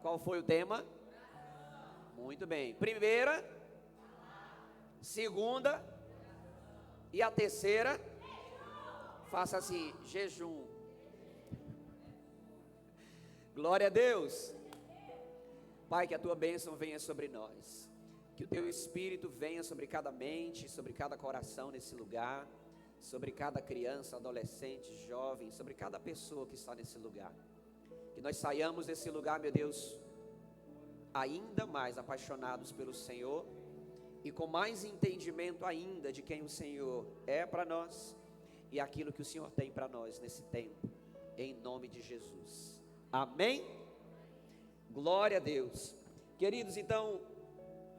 Qual foi o tema? Muito bem. Primeira, segunda e a terceira. Faça assim, jejum. Glória a Deus. Pai, que a tua bênção venha sobre nós. Que o teu Espírito venha sobre cada mente, sobre cada coração nesse lugar, sobre cada criança, adolescente, jovem, sobre cada pessoa que está nesse lugar. Que nós saiamos desse lugar, meu Deus, ainda mais apaixonados pelo Senhor e com mais entendimento ainda de quem o Senhor é para nós e aquilo que o Senhor tem para nós nesse tempo, em nome de Jesus. Amém? Glória a Deus. Queridos, então,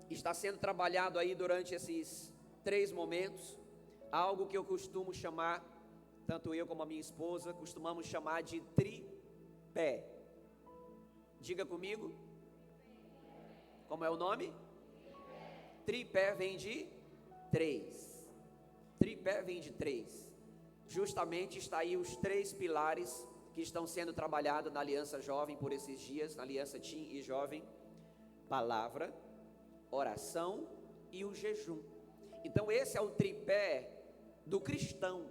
está sendo trabalhado aí durante esses 3 momentos, algo que eu costumo chamar, tanto eu como a minha esposa, costumamos chamar de tripé. Diga comigo. Como é o nome? Tripé vem de 3. Tripé vem de 3. Justamente está aí os 3 pilares que estão sendo trabalhados na Aliança Jovem por esses dias, na Aliança Teen e Jovem: palavra, oração e o jejum. Então esse é o tripé do cristão.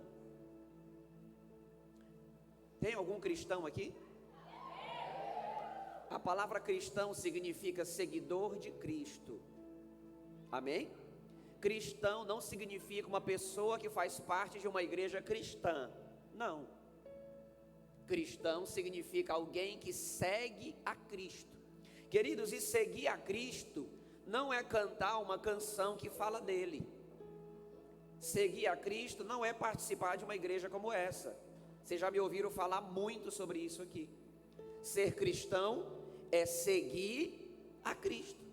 Tem algum cristão aqui? A palavra cristão significa seguidor de Cristo. Amém? Cristão não significa uma pessoa que faz parte de uma igreja cristã. Não. Cristão significa alguém que segue a Cristo. Queridos, e seguir a Cristo não é cantar uma canção que fala dele. Seguir a Cristo não é participar de uma igreja como essa. Vocês já me ouviram falar muito sobre isso aqui. Ser cristão é seguir a Cristo,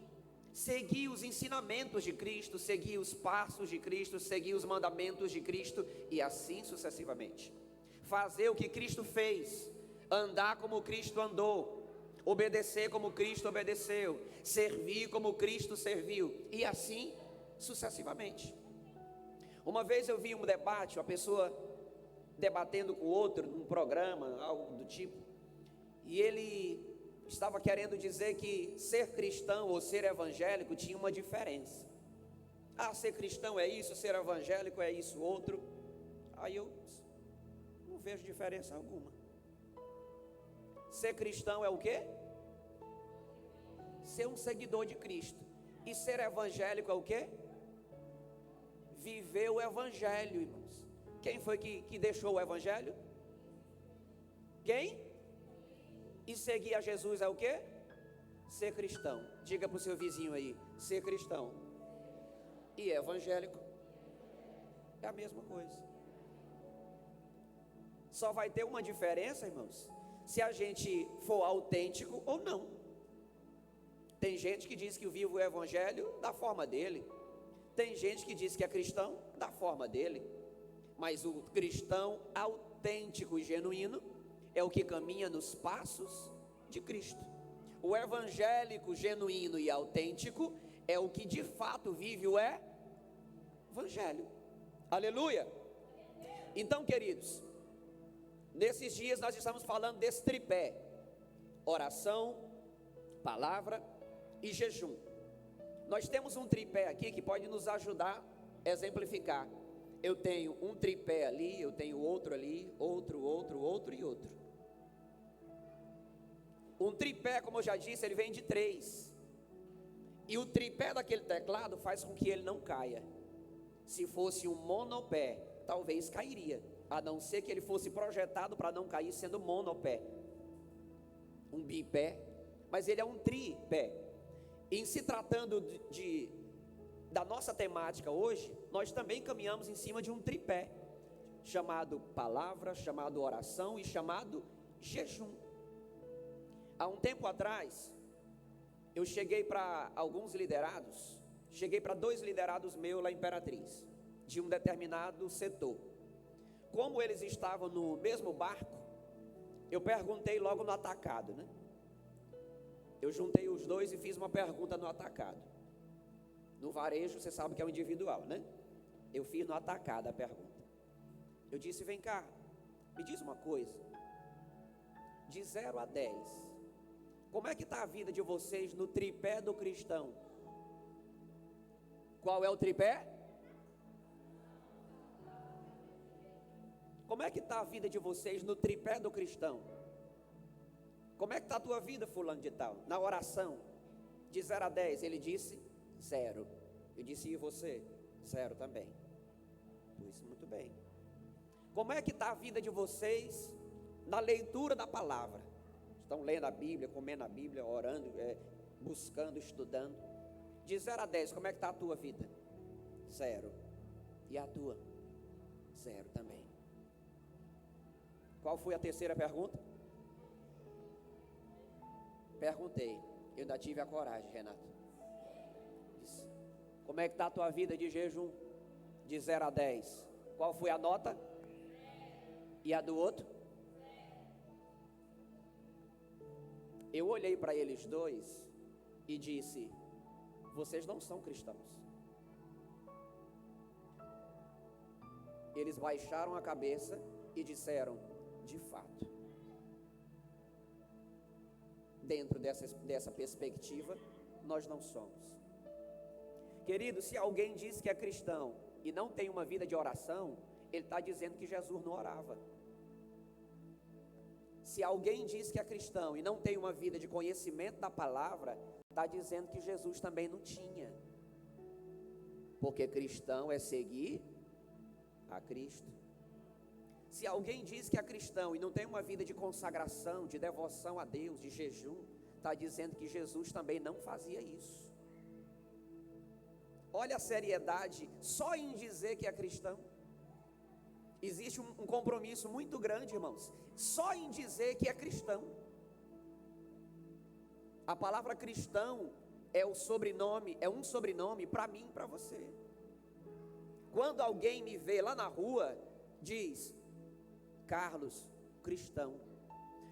seguir os ensinamentos de Cristo, seguir os passos de Cristo, seguir os mandamentos de Cristo e assim sucessivamente. Fazer o que Cristo fez, andar como Cristo andou, obedecer como Cristo obedeceu, servir como Cristo serviu e assim sucessivamente. Uma vez eu vi um debate, uma pessoa debatendo com outro num programa, algo do tipo, e ele estava querendo dizer que ser cristão ou ser evangélico tinha uma diferença. Ah, ser cristão é isso, ser evangélico é isso, outro. Aí eu não vejo diferença alguma. Ser cristão é o quê? Ser um seguidor de Cristo. E ser evangélico é o quê? Viver o evangelho, irmãos. Quem foi que deixou o evangelho? Quem? E seguir a Jesus é o quê? Ser cristão. Diga para o seu vizinho aí, ser cristão e evangélico é a mesma coisa. Só vai ter uma diferença, irmãos, se a gente for autêntico ou não. Tem gente que diz que vive o evangelho da forma dele. Tem gente que diz que é cristão da forma dele. Mas o cristão autêntico e genuíno é o que caminha nos passos de Cristo. O evangélico genuíno e autêntico é o que de fato vive o evangelho. Aleluia! Então, queridos, nesses dias nós estamos falando desse tripé: oração, palavra e jejum. Nós temos um tripé aqui que pode nos ajudar a exemplificar. Eu tenho um tripé ali, eu tenho outro ali, outro e outro. Um tripé, como eu já disse, ele vem de 3. E o tripé daquele teclado faz com que ele não caia. Se fosse um monopé, talvez cairia, a não ser que ele fosse projetado para não cair sendo monopé. Um bipé, mas ele é um tripé. Em se tratando da nossa temática hoje, nós também caminhamos em cima de um tripé, chamado palavra, chamado oração e chamado jejum. Há um tempo atrás, eu cheguei para alguns liderados, cheguei para 2 liderados meus lá em Imperatriz, de um determinado setor. Como eles estavam no mesmo barco, eu perguntei logo no atacado, né? Eu juntei os 2 e fiz uma pergunta no atacado. No varejo, você sabe que é o individual, né? Eu fiz no atacado a pergunta. Eu disse: vem cá, me diz uma coisa. De 0 a 10, Como é que está a vida de vocês no tripé do cristão? Qual é o tripé? Como é que está a vida de vocês no tripé do cristão? Como é que está a tua vida, fulano de tal? Na oração, de 0 a 10, ele disse 0. Eu disse, e você? 0 também. Pois muito bem. Como é que está a vida de vocês na leitura da palavra? Estão lendo a Bíblia, comendo a Bíblia, orando, buscando, estudando. De 0 a 10, como é que está a tua vida? 0. E a tua? 0 também. Qual foi a terceira pergunta? Perguntei. Eu ainda tive a coragem, Renato. Disse, como é que está a tua vida de jejum? De 0 a 10. Qual foi a nota? E a do outro? Eu olhei para eles dois e disse, vocês não são cristãos. Eles baixaram a cabeça e disseram, de fato. Dentro dessa perspectiva, nós não somos. Querido, se alguém diz que é cristão e não tem uma vida de oração, ele está dizendo que Jesus não orava. Se alguém diz que é cristão e não tem uma vida de conhecimento da palavra, está dizendo que Jesus também não tinha. Porque cristão é seguir a Cristo. Se alguém diz que é cristão e não tem uma vida de consagração, de devoção a Deus, de jejum, está dizendo que Jesus também não fazia isso. Olha a seriedade só em dizer que é cristão. Existe um compromisso muito grande, irmãos, só em dizer que é cristão. A palavra cristão é o sobrenome, é um sobrenome para mim e para você. Quando alguém me vê lá na rua, diz, Carlos, cristão.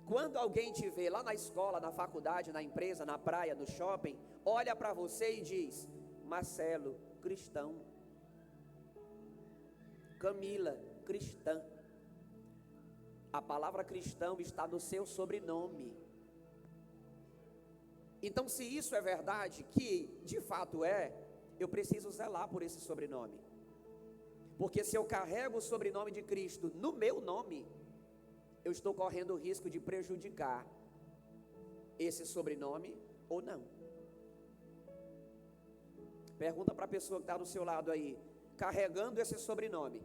Quando alguém te vê lá na escola, na faculdade, na empresa, na praia, no shopping, olha para você e diz, Marcelo, cristão. Camila, cristã. A palavra cristão está no seu sobrenome. Então, se isso é verdade, que de fato é, eu preciso zelar por esse sobrenome. Porque se eu carrego o sobrenome de Cristo no meu nome, eu estou correndo o risco de prejudicar esse sobrenome ou não. Pergunta para a pessoa que está do seu lado aí, carregando esse sobrenome,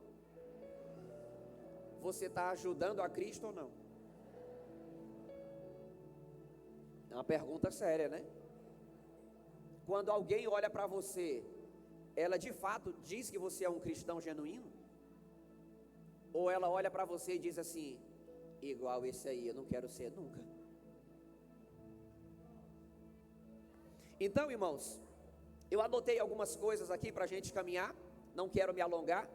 você está ajudando a Cristo ou não? É uma pergunta séria, né? Quando alguém olha para você, ela de fato diz que você é um cristão genuíno? Ou ela olha para você e diz assim, igual esse aí, eu não quero ser nunca. Então, irmãos, eu anotei algumas coisas aqui para a gente caminhar, não quero me alongar,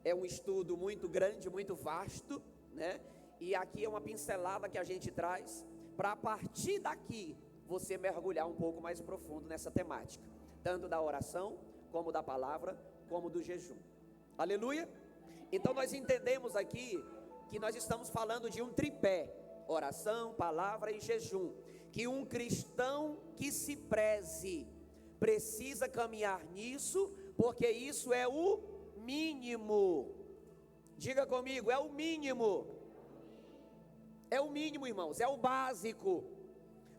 é um estudo muito grande, muito vasto, né? E aqui é uma pincelada que a gente traz, para a partir daqui, você mergulhar um pouco mais profundo nessa temática, tanto da oração, como da palavra, como do jejum. Aleluia? Então nós entendemos aqui, que nós estamos falando de um tripé, oração, palavra e jejum, que um cristão que se preze, precisa caminhar nisso, porque isso é o mínimo. Diga comigo, é o mínimo. É o mínimo, irmãos, é o básico.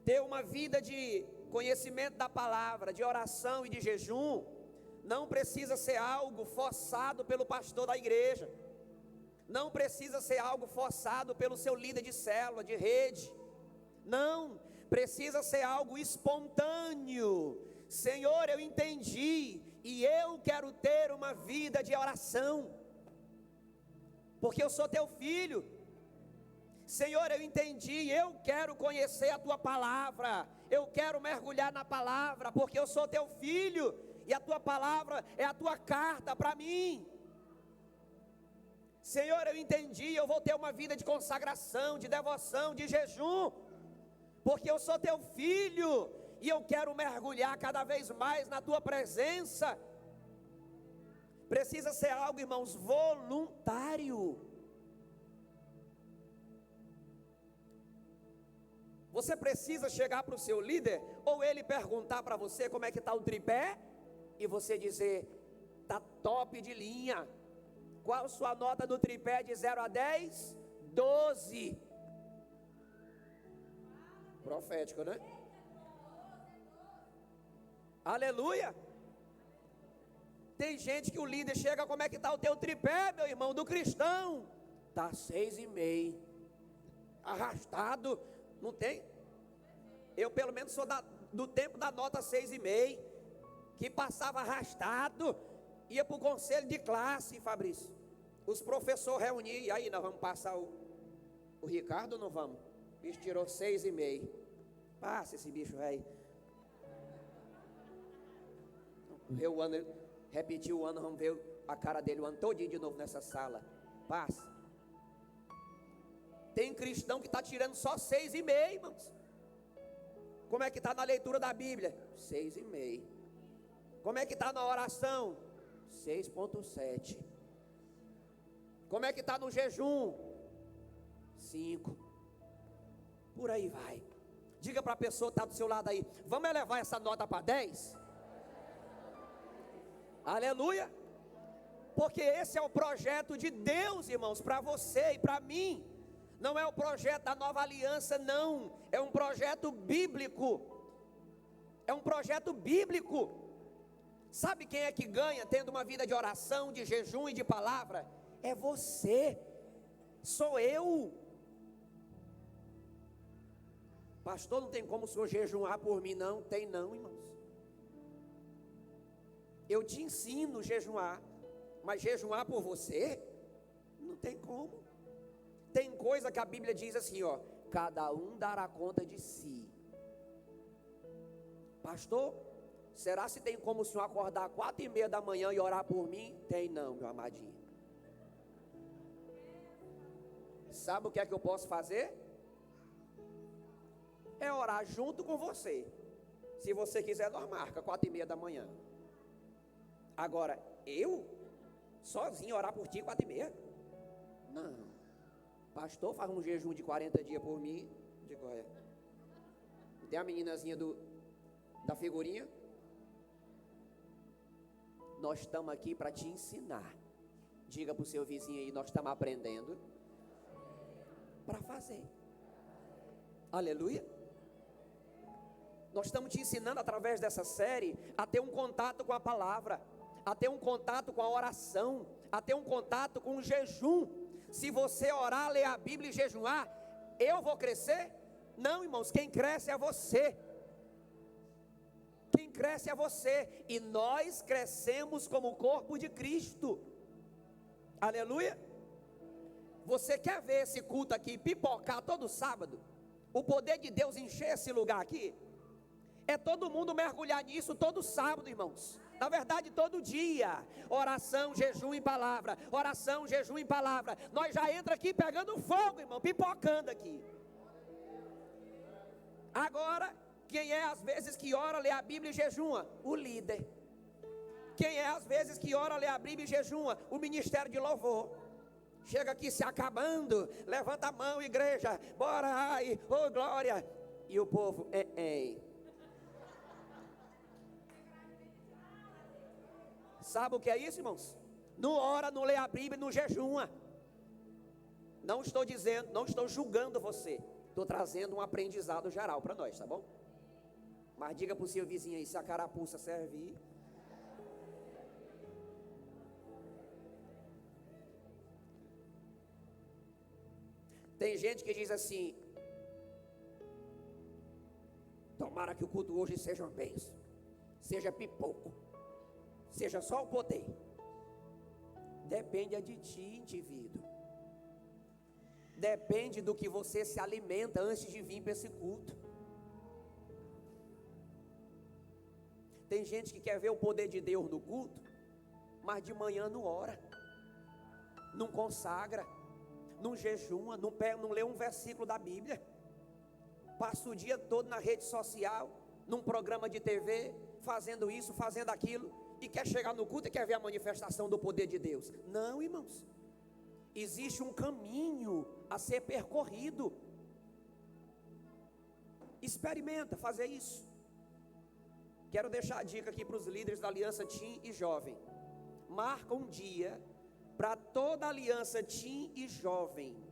Ter uma vida de conhecimento da palavra, de oração e de jejum, não precisa ser algo forçado pelo pastor da igreja. Não precisa ser algo forçado pelo seu líder de célula, de rede. Não, precisa ser algo espontâneo. Senhor, eu entendi e eu quero ter uma vida de oração, porque eu sou teu filho. Senhor, eu entendi, eu quero conhecer a tua palavra, eu quero mergulhar na palavra, porque eu sou teu filho, e a tua palavra é a tua carta para mim. Senhor, eu entendi, eu vou ter uma vida de consagração, de devoção, de jejum, porque eu sou teu filho, e eu quero mergulhar cada vez mais na tua presença. Precisa ser algo, irmãos, voluntário. Você precisa chegar para o seu líder, ou ele perguntar para você como é que está o tripé, e você dizer, está top de linha. Qual a sua nota do tripé de 0 a 10? 12. Profético, né? Aleluia. Tem gente que o líder chega, como é que está o teu tripé, meu irmão, do cristão? Está 6,5. Arrastado. Não tem? Eu pelo menos sou do tempo da nota 6,5, que passava arrastado, ia para o conselho de classe, Fabrício. Os professores reuniam, e aí nós vamos passar o Ricardo ou não vamos? O bicho tirou 6,5. Passa esse bicho velho. O ano, repetiu o ano, vamos ver a cara dele o ano todinho de novo nessa sala. Passa. Tem cristão que está tirando só 6,5, irmãos. Como é que está na leitura da Bíblia? 6,5. Como é que está na oração? 6,7. Como é que está no jejum? 5. Por aí vai. Diga para a pessoa que está do seu lado aí, vamos elevar essa nota para 10? Aleluia. Porque esse é o projeto de Deus, irmãos, para você e para mim. Não é o projeto da nova aliança, não. É um projeto bíblico. É um projeto bíblico. Sabe quem é que ganha tendo uma vida de oração, de jejum e de palavra? É você. Sou eu. Pastor, não tem como o senhor jejuar por mim, não? Tem não, irmãos. Eu te ensino a jejuar, mas jejuar por você? Não tem como. Tem coisa que a Bíblia diz assim, ó, cada um dará conta de si. Pastor, será se tem como o senhor acordar 4:30 da manhã e orar por mim? Tem não, meu amadinho. Sabe o que é que eu posso fazer? É orar junto com você. Se você quiser, nós marca 4:30 da manhã. Agora, eu sozinho orar por ti 4:30? Não. Pastor, faz um jejum de 40 dias por mim. Digo, olha, tem a meninazinha da figurinha? Nós estamos aqui para te ensinar. Diga para o seu vizinho aí, nós estamos aprendendo para fazer. Aleluia. Nós estamos te ensinando através dessa série a ter um contato com a palavra, a ter um contato com a oração, a ter um contato com o jejum. Se você orar, ler a Bíblia e jejuar, eu vou crescer? Não, irmãos, quem cresce é você. Quem cresce é você. E nós crescemos como o corpo de Cristo. Aleluia. Você quer ver esse culto aqui pipocar todo sábado? O poder de Deus encher esse lugar aqui? É todo mundo mergulhar nisso todo sábado, irmãos. Na verdade, todo dia. Oração, jejum e palavra. Oração, jejum e palavra. Nós já entra aqui pegando fogo, irmão, pipocando aqui. Agora, quem é às vezes que ora, lê a Bíblia e jejuma? O líder. Quem é às vezes que ora, lê a Bíblia e jejuma? O ministério de louvor. Chega aqui se acabando, levanta a mão, igreja, bora, ai, oh glória. E o povo, Sabe o que é isso, irmãos? Não ora, não lê a Bíblia, não jejuma. Não estou dizendo, não estou julgando você. Estou trazendo um aprendizado geral para nós, tá bom? Mas diga para o seu vizinho aí, se a carapuça servir. Tem gente que diz assim, tomara que o culto hoje seja uma bênção, seja pipoco, seja só o poder. Depende de ti, indivíduo. Depende do que você se alimenta antes de vir para esse culto. Tem gente que quer ver o poder de Deus no culto, mas de manhã não ora, não consagra, não jejuma, não lê um versículo da Bíblia. Passa o dia todo na rede social, num programa de TV, fazendo isso, fazendo aquilo, e quer chegar no culto e quer ver a manifestação do poder de Deus. Não, irmãos. Existe um caminho a ser percorrido. Experimenta fazer isso. Quero deixar a dica aqui para os líderes da Aliança Teen e Jovem. Marca um dia para toda a Aliança Teen e Jovens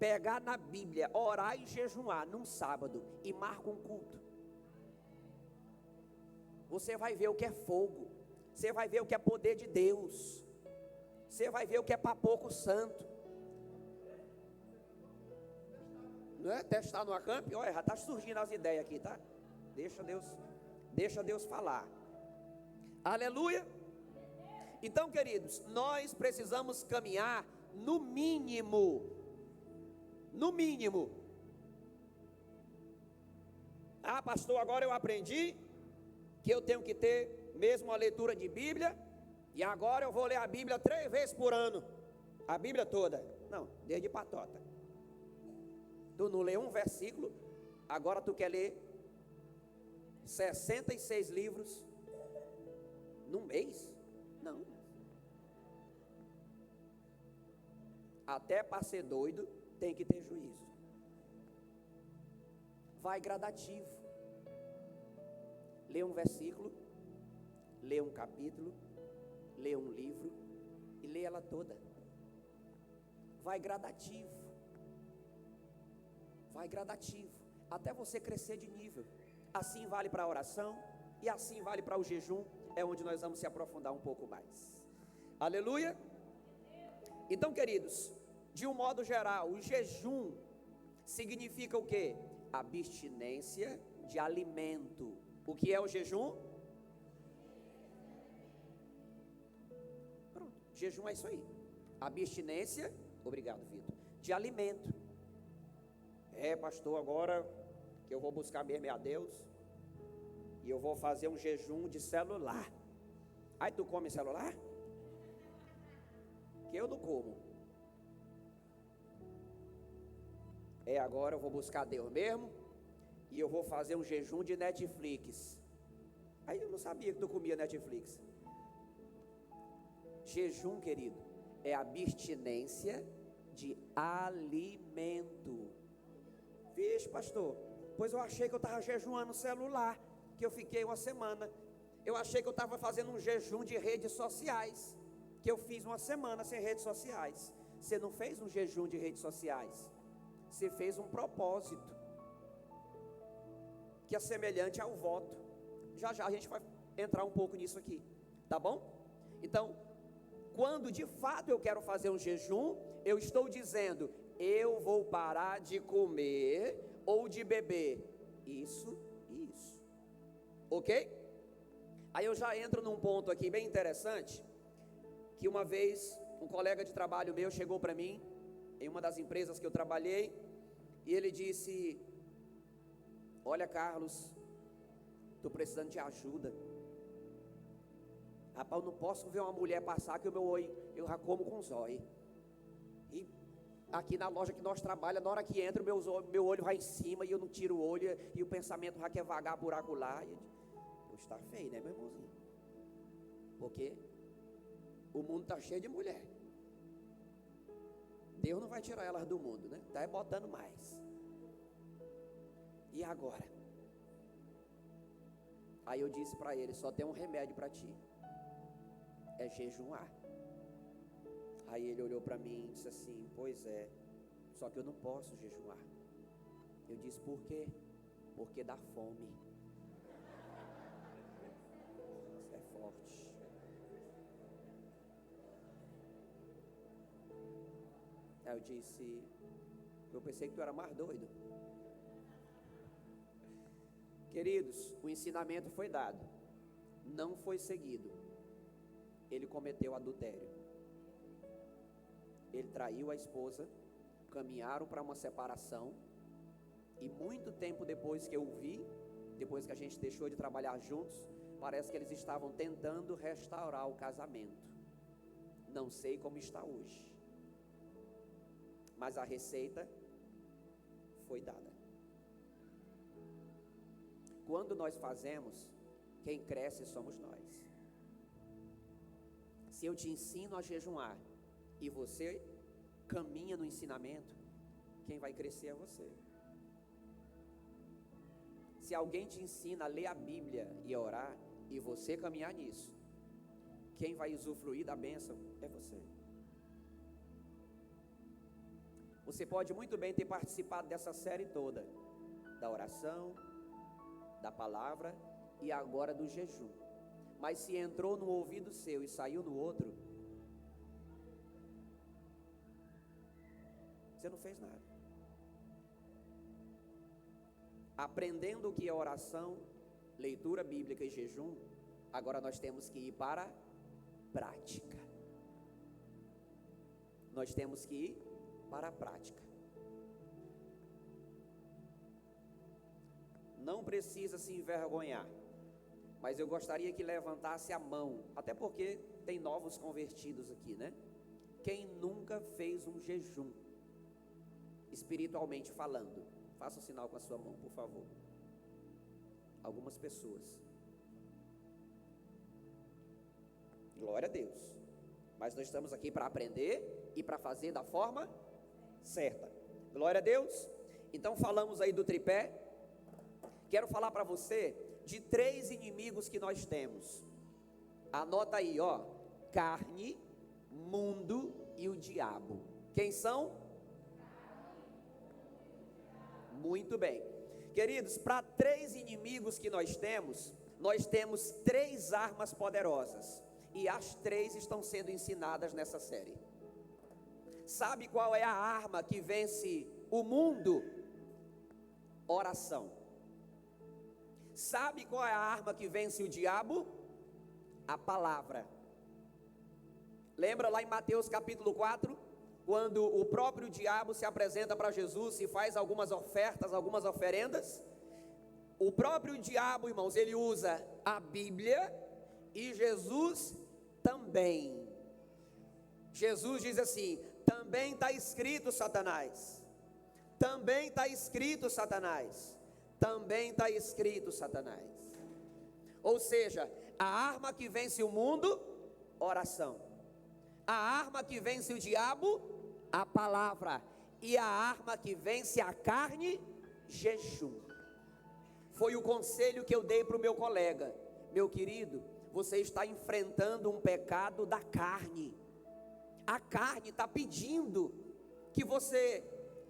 pegar na Bíblia, orar e jejuar num sábado e marca um culto. Você vai ver o que é fogo. Você vai ver o que é poder de Deus. Você vai ver o que é papoco santo. Não é? Testar no acampe? Olha, já está surgindo as ideias aqui, tá? Deixa Deus falar. Aleluia. Então, queridos, nós precisamos caminhar no mínimo. Ah, pastor, agora eu aprendi que eu tenho que ter mesmo a leitura de Bíblia, e agora eu vou ler a Bíblia 3 vezes por ano, a Bíblia toda. Não, desde patota. Tu não lê um versículo, agora tu quer ler 66 livros num mês? Não. Até para ser doido tem que ter juízo. Vai gradativo. Lê um versículo, lê um capítulo, lê um livro e lê ela toda. Vai gradativo. Vai gradativo, até você crescer de nível. Assim vale para a oração e assim vale para o jejum, é onde nós vamos se aprofundar um pouco mais. Aleluia. Então, queridos, de um modo geral, o jejum significa o quê? Abstinência de alimento. O que é o jejum? Pronto, jejum é isso aí. Abstinência, obrigado, Vitor, de alimento. É, pastor, agora que eu vou buscar mesmo a Deus, e eu vou fazer um jejum de celular. Aí tu come celular? Que eu não como. É, agora eu vou buscar Deus mesmo, e eu vou fazer um jejum de Netflix. Aí eu não sabia que tu comia Netflix. Jejum, querido, é abstinência de alimento. Vixe, pastor, pois eu achei que eu estava jejuando no celular, que eu fiquei uma semana. Eu achei que eu estava fazendo um jejum de redes sociais, que eu fiz uma semana sem redes sociais. Você não fez um jejum de redes sociais, você fez um propósito, que é semelhante ao voto. Já já a gente vai entrar um pouco nisso aqui, tá bom? Então, quando de fato eu quero fazer um jejum, eu estou dizendo: eu vou parar de comer ou de beber isso, ok? Aí eu já entro num ponto aqui bem interessante, que uma vez um colega de trabalho meu chegou para mim, em uma das empresas que eu trabalhei, e ele disse: olha, Carlos, estou precisando de ajuda. Rapaz, eu não posso ver uma mulher passar que o meu olho, eu já como com zóio. E aqui na loja que nós trabalhamos, na hora que entra, meu olho vai em cima e eu não tiro o olho, e o pensamento já quer vagar por acolá. Está feio, né, meu irmãozinho? Porque o mundo está cheio de mulher. Deus não vai tirar elas do mundo, né? Está botando mais. E agora? Aí eu disse para ele: só tem um remédio para ti, é jejuar. Aí ele olhou para mim e disse assim: pois é, só que eu não posso jejuar. Eu disse: por quê? Porque dá fome. Isso é forte. Aí eu disse: eu pensei que tu era mais doido. Queridos, o ensinamento foi dado, não foi seguido. Ele cometeu adultério. Ele traiu a esposa, caminharam para uma separação, e muito tempo depois que eu vi, depois que a gente deixou de trabalhar juntos, parece que eles estavam tentando restaurar o casamento. Não sei como está hoje, mas a receita foi dada. Quando nós fazemos, quem cresce somos nós. Se eu te ensino a jejuar e você caminha no ensinamento, quem vai crescer é você. Se alguém te ensina a ler a Bíblia e a orar, e você caminhar nisso, quem vai usufruir da bênção é você. Você pode muito bem ter participado dessa série toda, da oração, da palavra e agora do jejum, mas se entrou no ouvido seu e saiu no outro, você não fez nada. Aprendendo o que é oração, leitura bíblica e jejum, agora nós temos que ir para a prática. Nós temos que ir para a prática. Não precisa se envergonhar, mas eu gostaria que levantasse a mão, até porque tem novos convertidos aqui, né? Quem nunca fez um jejum, espiritualmente falando? Faça o sinal com a sua mão, por favor. Algumas pessoas. Glória a Deus. Mas nós estamos aqui para aprender e para fazer da forma certa. Glória a Deus. Então falamos aí do tripé. Quero falar para você de 3 inimigos que nós temos. Anota aí, ó. Carne, mundo e o diabo. Quem são? Muito bem. Queridos, para 3 inimigos que nós temos 3 armas poderosas. E as 3 estão sendo ensinadas nessa série. Sabe qual é a arma que vence o mundo? Oração. Sabe qual é a arma que vence o diabo? A palavra. Lembra lá em Mateus capítulo 4? Quando o próprio diabo se apresenta para Jesus e faz algumas ofertas, algumas oferendas? O próprio diabo, irmãos, ele usa a Bíblia e Jesus também. Jesus diz assim: também está escrito, Satanás. Também está escrito, Satanás. Também está escrito, Satanás. Ou seja, a arma que vence o mundo, oração. A arma que vence o diabo, a palavra. E a arma que vence a carne, jejum. Foi o conselho que eu dei para o meu colega. Meu querido, você está enfrentando um pecado da carne. A carne está pedindo que você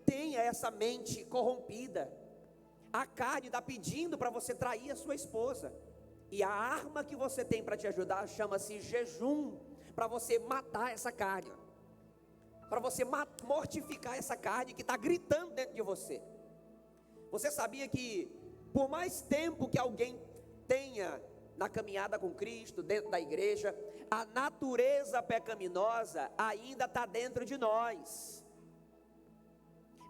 tenha essa mente corrompida. A carne está pedindo para você trair a sua esposa. E a arma que você tem para te ajudar chama-se jejum. Para você matar essa carne. Para você mortificar essa carne que está gritando dentro de você. Você sabia que por mais tempo que alguém tenha na caminhada com Cristo, dentro da igreja, a natureza pecaminosa ainda está dentro de nós.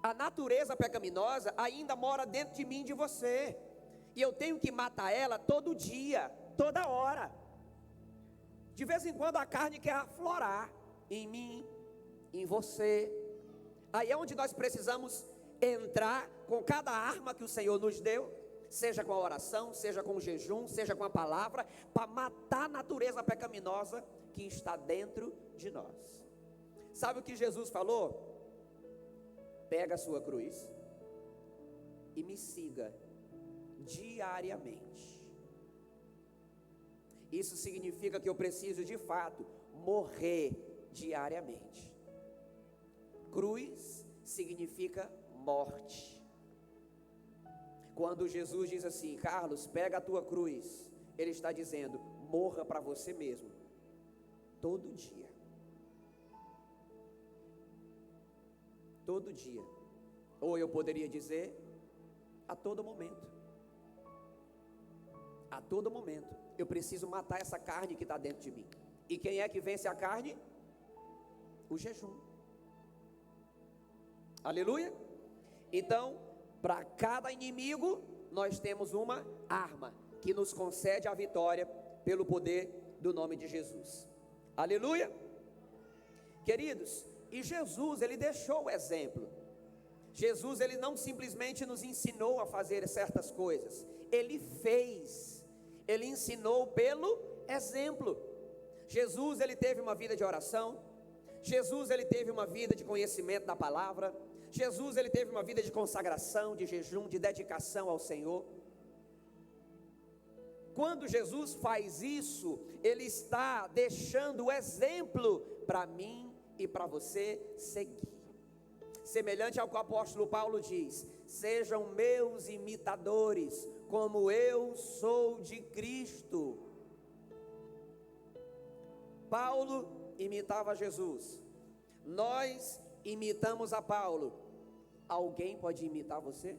A natureza pecaminosa ainda mora dentro de mim e de você. E eu tenho que matar ela todo dia, toda hora. De vez em quando a carne quer aflorar em mim, em você. Aí é onde nós precisamos entrar com cada arma que o Senhor nos deu, seja com a oração, seja com o jejum, seja com a palavra, para matar a natureza pecaminosa que está dentro de nós. Sabe o que Jesus falou? Pega a sua cruz e me siga diariamente. Isso significa que eu preciso de fato morrer diariamente. Cruz significa morte. Quando Jesus diz assim: Carlos, pega a tua cruz, Ele está dizendo: morra para você mesmo, todo dia. Todo dia. Ou eu poderia dizer, a todo momento. A todo momento. Eu preciso matar essa carne que está dentro de mim. E quem é que vence a carne? O jejum. Aleluia? Então, para cada inimigo, nós temos uma arma que nos concede a vitória pelo poder do nome de Jesus. Aleluia? Queridos, e Jesus, Ele deixou o exemplo. Jesus, Ele não simplesmente nos ensinou a fazer certas coisas. Ele fez. Ele ensinou pelo exemplo. Jesus, Ele teve uma vida de oração. Jesus, Ele teve uma vida de conhecimento da palavra. Jesus, Ele teve uma vida de consagração, de jejum, de dedicação ao Senhor. Quando Jesus faz isso, Ele está deixando o exemplo para mim e para você seguir. Semelhante ao que o apóstolo Paulo diz: sejam meus imitadores, como eu sou de Cristo. Paulo imitava Jesus, nós imitamos a Paulo. Alguém pode imitar você?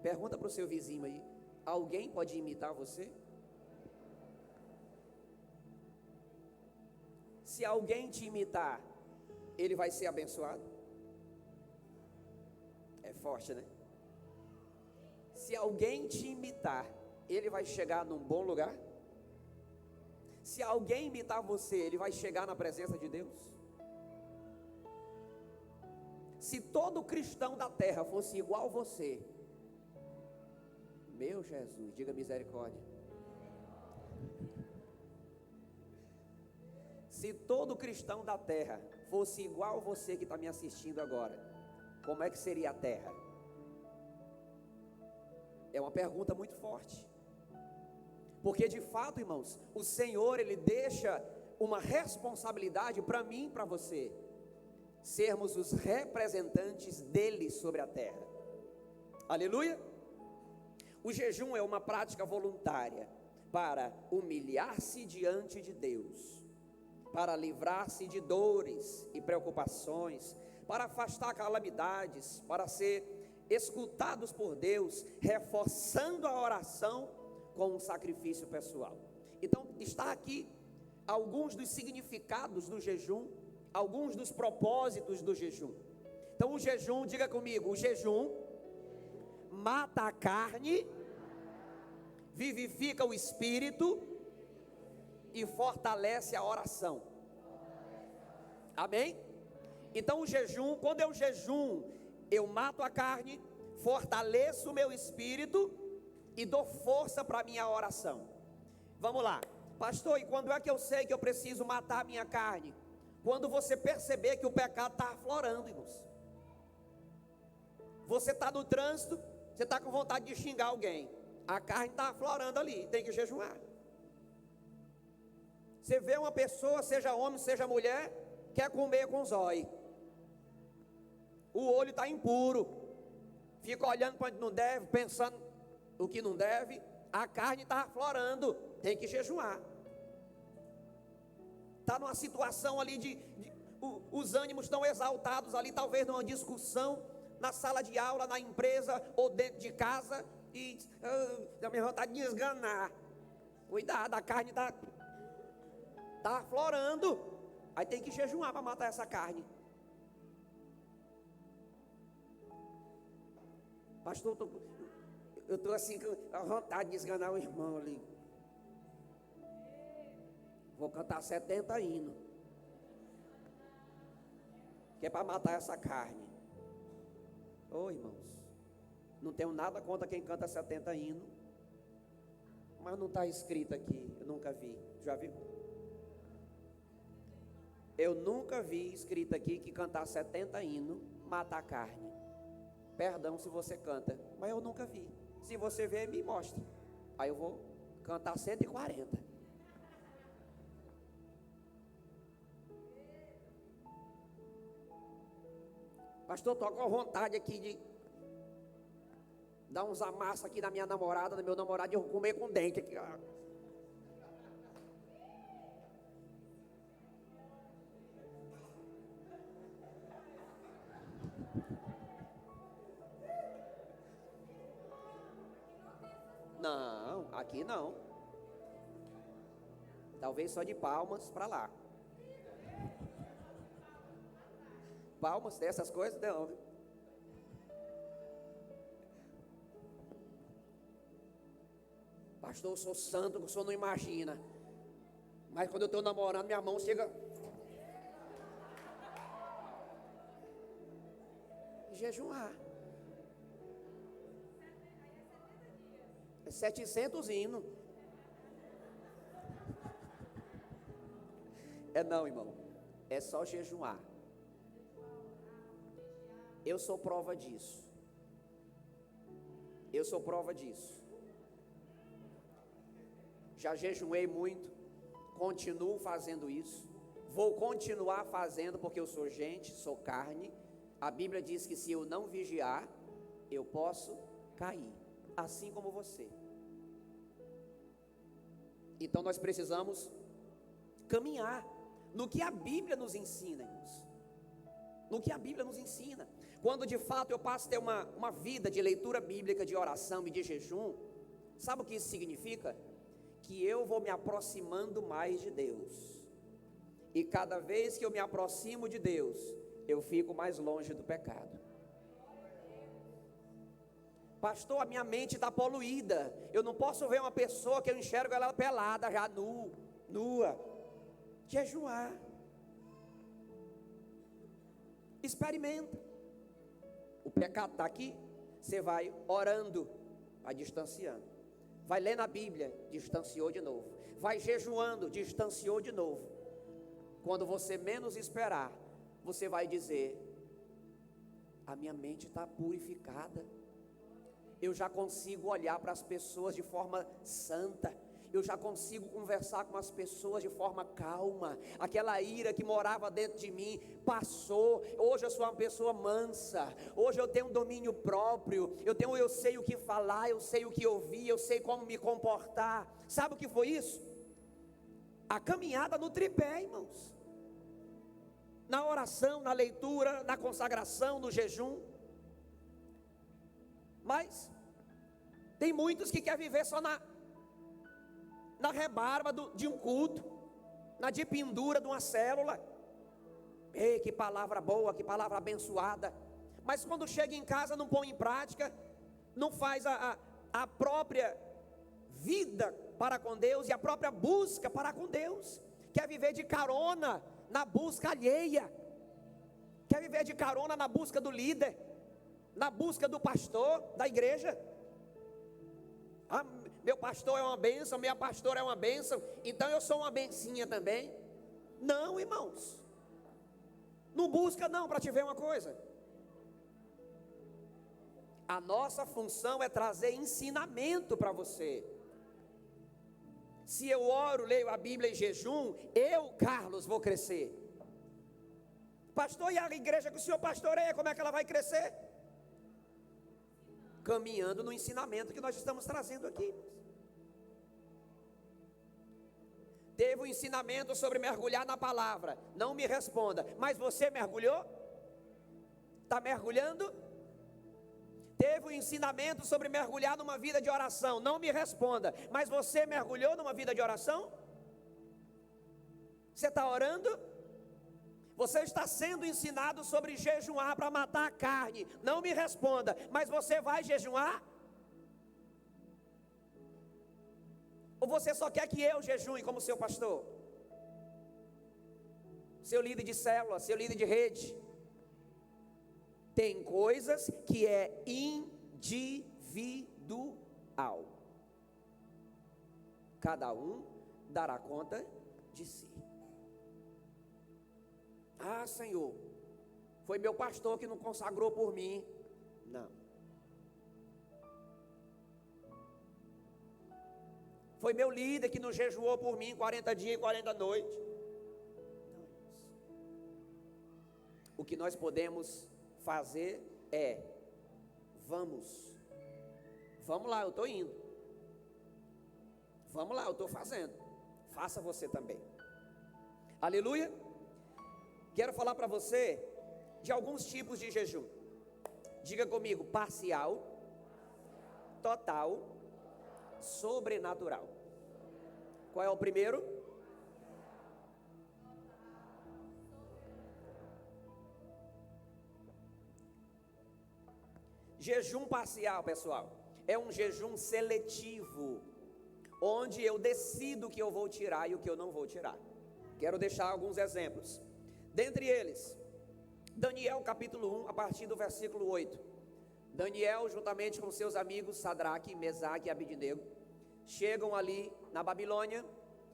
Pergunta para o seu vizinho aí: alguém pode imitar você? Se alguém te imitar, ele vai ser abençoado? É forte, né? Se alguém te imitar, ele vai chegar num bom lugar? Se alguém imitar você, ele vai chegar na presença de Deus? Se todo cristão da terra fosse igual a você, meu Jesus, diga misericórdia. Se todo cristão da terra fosse igual a você que está me assistindo agora, como é que seria a terra? É uma pergunta muito forte. Porque de fato, irmãos, o Senhor, Ele deixa uma responsabilidade para mim e para você, sermos os representantes dEle sobre a terra. Aleluia! O jejum é uma prática voluntária para humilhar-se diante de Deus, para livrar-se de dores e preocupações, para afastar calamidades, para ser escutados por Deus, reforçando a oração com um sacrifício pessoal. Então está aqui alguns dos significados do jejum, alguns dos propósitos do jejum. Então o jejum, diga comigo, o jejum mata a carne, vivifica o espírito e fortalece a oração. Amém? Então o jejum, quando eu jejum, eu mato a carne, fortaleço o meu espírito e dou força para a minha oração. Vamos lá, pastor, e quando é que eu sei que eu preciso matar a minha carne? Quando você perceber que o pecado está aflorando, irmãos. Você está no trânsito, você está com vontade de xingar alguém, a carne está aflorando ali, tem que jejuar. Você vê uma pessoa, seja homem, seja mulher, quer comer com zóio, o olho está impuro, fica olhando para onde não deve, pensando o que não deve, a carne está aflorando, tem que jejuar. Está numa situação ali os ânimos estão exaltados ali, talvez numa discussão, na sala de aula, na empresa ou dentro de casa, e a minha vontade de esganar. Cuidado, a carne está aflorando, aí tem que jejuar para matar essa carne. Pastor, eu estou assim com a vontade de esganar o irmão ali. Vou cantar 70 hinos, que é para matar essa carne. Ô irmãos, não tenho nada contra quem canta 70 hinos, mas não está escrito aqui, eu nunca vi. Já viu? Eu nunca vi escrito aqui que cantar 70 hinos mata a carne. Perdão se você canta, mas eu nunca vi. Se você vê, me mostre. Aí eu vou cantar 140. Pastor, estou com vontade aqui de dar uns amassos aqui na minha namorada, no meu namorado, e eu vou comer com dente aqui. Não, aqui não. Talvez só de Palmas para lá. Palmas, dessas coisas não. Pastor, eu sou santo, o senhor não imagina. Mas quando eu estou namorando, minha mão chega. Jejuar. É 700 hinos. É não, irmão. É só jejuar. Eu sou prova disso. Eu sou prova disso. Já jejuei muito, continuo fazendo isso, vou continuar fazendo porque eu sou gente, sou carne. A Bíblia diz que se eu não vigiar, eu posso cair, assim como você. Então nós precisamos caminhar no que a Bíblia nos ensina, irmãos. No que a Bíblia nos ensina. Quando de fato eu passo a ter uma vida de leitura bíblica, de oração e de jejum, sabe o que isso significa? Que eu vou me aproximando mais de Deus. E cada vez que eu me aproximo de Deus, eu fico mais longe do pecado. Pastor, a minha mente está poluída. Eu não posso ver uma pessoa que eu enxergo ela pelada, já nua. Jejuar. Experimenta. O pecado está aqui. Você vai orando, vai distanciando. Vai lendo a Bíblia, distanciou de novo. Vai jejuando, distanciou de novo. Quando você menos esperar, você vai dizer: a minha mente está purificada. Eu já consigo olhar para as pessoas de forma santa. Eu já consigo conversar com as pessoas de forma calma. Aquela ira que morava dentro de mim passou. Hoje eu sou uma pessoa mansa. Hoje eu tenho um domínio próprio. Eu sei o que falar, eu sei o que ouvir, eu sei como me comportar. Sabe o que foi isso? A caminhada no tripé, irmãos. Na oração, na leitura, na consagração, no jejum. Mas tem muitos que querem viver só na rebarba de um culto, na de pendura de uma célula. Ei, que palavra boa, que palavra abençoada. Mas quando chega em casa não põe em prática, não faz a própria vida para com Deus e a própria busca para com Deus. Quer viver de carona na busca alheia. Quer viver de carona na busca do líder, na busca do pastor da igreja. Meu pastor é uma bênção, minha pastora é uma bênção, então eu sou uma bencinha também. Não, irmãos. Não busca não para te ver uma coisa. A nossa função é trazer ensinamento para você. Se eu oro, leio a Bíblia em jejum, eu, Carlos, vou crescer. Pastor, e a igreja que o senhor pastoreia, como é que ela vai crescer? Caminhando no ensinamento que nós estamos trazendo aqui. Teve um ensinamento sobre mergulhar na palavra. Não me responda, mas você mergulhou? Está mergulhando? Teve um ensinamento sobre mergulhar numa vida de oração. Não me responda, mas você mergulhou numa vida de oração? Você está orando? Você está sendo ensinado sobre jejuar para matar a carne. Não me responda, mas você vai jejuar? Ou você só quer que eu jejue como seu pastor? Seu líder de célula, seu líder de rede. Tem coisas que é individual. Cada um dará conta de si. Ah, Senhor, foi meu pastor que não consagrou por mim. Não. Foi meu líder que não jejuou por mim 40 dias e 40 noites. Não. O que nós podemos fazer é: vamos lá, eu estou indo. Vamos lá, eu estou fazendo. Faça você também. Aleluia. Quero falar para você de alguns tipos de jejum. Diga comigo: parcial, total, sobrenatural. Qual é o primeiro? Jejum parcial, pessoal, é um jejum seletivo, onde eu decido o que eu vou tirar e o que eu não vou tirar. Quero deixar alguns exemplos. Dentre eles, Daniel capítulo 1, a partir do versículo 8. Daniel, juntamente com seus amigos Sadraque, Mesaque e Abidnego, chegam ali na Babilônia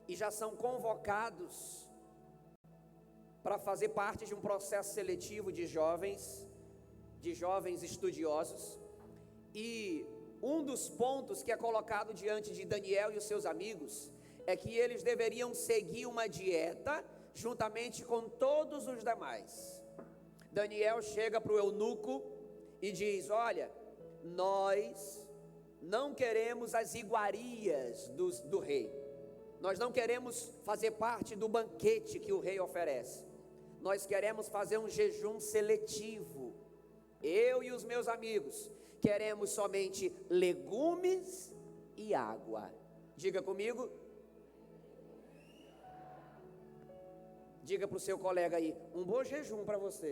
e já são convocados para fazer parte de um processo seletivo de jovens estudiosos. E um dos pontos que é colocado diante de Daniel e os seus amigos é que eles deveriam seguir uma dieta juntamente com todos os demais. Daniel chega para o eunuco e diz: olha, nós não queremos as iguarias do rei, nós não queremos fazer parte do banquete que o rei oferece, nós queremos fazer um jejum seletivo. Eu e os meus amigos queremos somente legumes e água. Diga comigo. Diga para o seu colega aí: um bom jejum para você.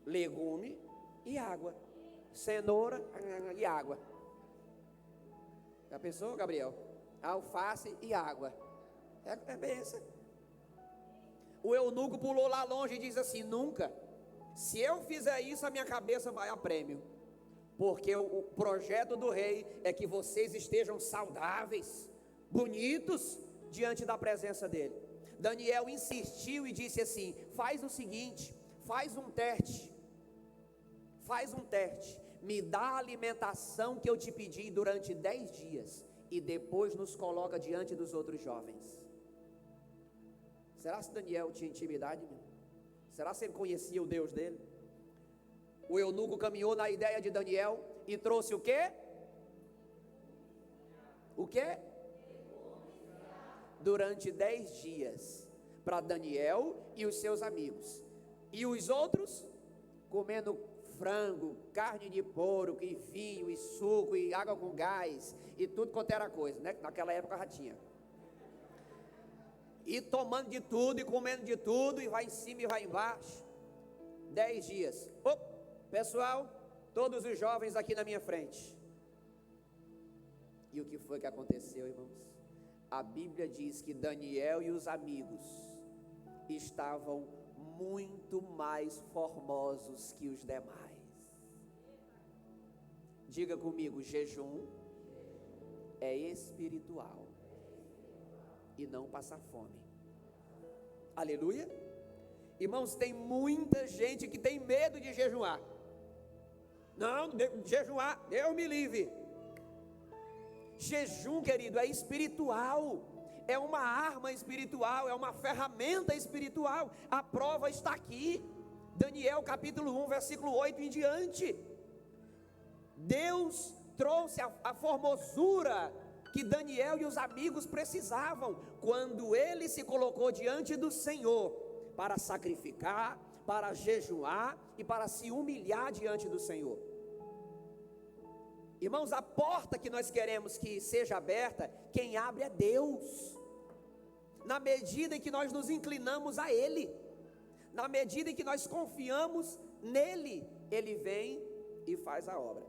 Legume e água. Cenoura e água. Já pensou, Gabriel? Alface e água. É benção. O eunuco pulou lá longe e diz assim: nunca. Se eu fizer isso, a minha cabeça vai a prêmio. Porque o projeto do rei é que vocês estejam saudáveis, bonitos, diante da presença dele. Daniel insistiu e disse assim: faz o seguinte, faz um teste, me dá a alimentação que eu te pedi durante 10 dias, e depois nos coloca diante dos outros jovens. Será que Daniel tinha intimidade? Será que ele conhecia o Deus dele? O eunuco caminhou na ideia de Daniel e trouxe o quê? O quê? Durante 10 dias, para Daniel e os seus amigos. E os outros, comendo frango, carne de porco, e vinho, e suco, e água com gás, e tudo quanto era coisa, né? Naquela época já tinha. E tomando de tudo, e comendo de tudo, e vai em cima e vai embaixo. 10 dias. Pessoal, todos os jovens aqui na minha frente. E o que foi que aconteceu, irmãos? A Bíblia diz que Daniel e os amigos estavam muito mais formosos que os demais. Diga comigo: jejum é espiritual e não passar fome. Aleluia. Irmãos, tem muita gente que tem medo de jejuar. Não, jejuar, Deus me livre. Jejum, querido, é espiritual, é uma arma espiritual, é uma ferramenta espiritual. A prova está aqui, Daniel capítulo 1, versículo 8 em diante. Deus trouxe a formosura que Daniel e os amigos precisavam, quando ele se colocou diante do Senhor, para sacrificar, para jejuar e para se humilhar diante do Senhor. Irmãos, a porta que nós queremos que seja aberta, quem abre é Deus. Na medida em que nós nos inclinamos a Ele, na medida em que nós confiamos nele, Ele vem e faz a obra.